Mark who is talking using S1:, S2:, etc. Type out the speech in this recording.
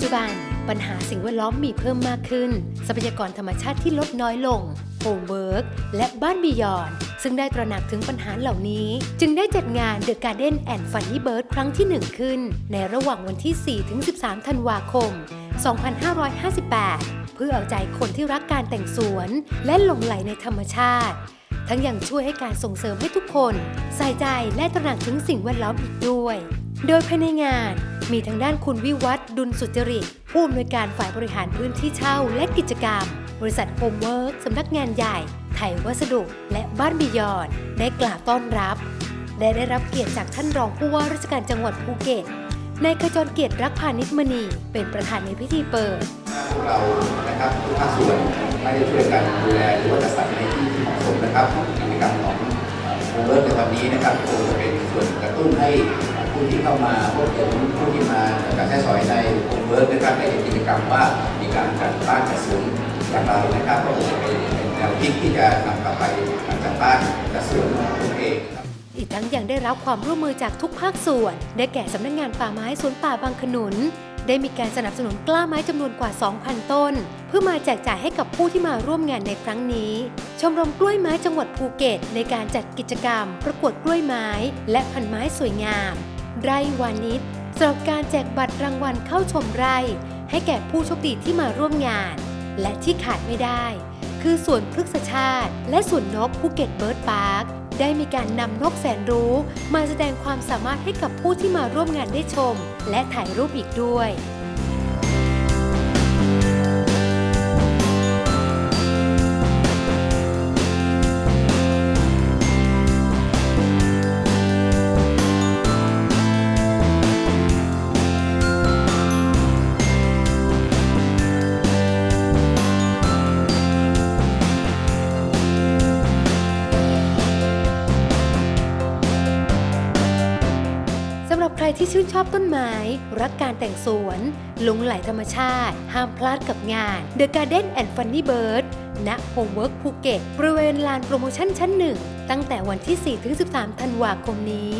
S1: จุบันปัญหาสิ่งแวดล้อมมีเพิ่มมากขึ้นทรัพยากรธรรมชาติที่ลดน้อยลงโฮมเวิร์กและบ้านบียอนซึ่งได้ตระหนักถึงปัญหาเหล่านี้จึงได้จัดงาน The Garden and Funny Bird ครั้งที่ 1 ขึ้นในระหว่างวันที่ 4-13 ธันวาคม 2558 เพื่อเอาใจคนที่รักการแต่งสวนและหลงใหลในธรรมชาติทั้งยังช่วยให้การส่งเสริมให้ทุกคนใส่ใจและตระหนักถึงสิ่งแวดล้อมอีกด้วยโดยภายในงานมีทางด้านคุณวิวัฒน์ดุลสุจริตผู้อำนวยการฝ่ายบริหารพื้นที่เช่าและกิจกรรมบริษัทโฮมเวิร์กสำนักงานใหญ่ไทยวัสดุและบ้านบียอนได้กล่าวต้อนรับและได้รับเกียรติจากท่านรองผู้ว่าราชการจังหวัดภูเก็ตนายขจรเกียรติรักพานิชมณีเป็นประธานในพิธีเปิด
S2: พวกเรานะครับทุกภาคส่วนไม่ได้ช่วยกันดูแลหรือว่าจัดสรรในที่ที่เหมาะสมนะครับกิจกรรมของโฮมเวิร์กในวันนี้นะครับคงจะเป็นส่วนกระตุ้นให้ผู้ที่เข้ามาพบเห็นผู้ที่มาการใช้สอยในโฮมเวิร์กนะครับได้เห็นกิจกรรมว่ามีการจัดบ้านจัดสวนอย่างไรนะครับก็คงเป็นแนวคิดที่จะนำกลับไปจัดบ้านจัดสวนตัวเอง
S1: อีกทั้งยังได้รับความร่วมมือจากทุกภาคส่วนได้แก่สำนักงานป่าไม้สวนป่าบางขนุนได้มีการสนับสนุนกล้าไม้จำนวนกว่า 2,000 ต้นเพื่อมาแจกจ่ายให้กับผู้ที่มาร่วมงานในครั้งนี้ชมรมกล้วยไม้จังหวัดภูเก็ตในการจัดกิจกรรมประกวดกล้วยไม้และพันไม้สวยงามไร่วานิชสำหรับการแจกบัตรรางวัลเข้าชมไร่ให้แก่ผู้โชคดีที่มาร่วมงานและที่ขาดไม่ได้คือสวนพฤกษชาติและสวนนกภูเก็ตเบิร์ดพาร์คได้มีการนำนกแสนรู้มาแสดงความสามารถให้กับผู้ที่มาร่วมงานได้ชมและถ่ายรูปอีกด้วยสำหรับใครที่ชื่นชอบต้นไม้รักการแต่งสวนหลงใหลธรรมชาติห้ามพลาดกับงาน The Garden and Funny Bird ณ Home Work ภูเก็ตบริเวณลานโปรโมชั่นชั้น 1ตั้งแต่วันที่ 4-13 ธันวาคมนี้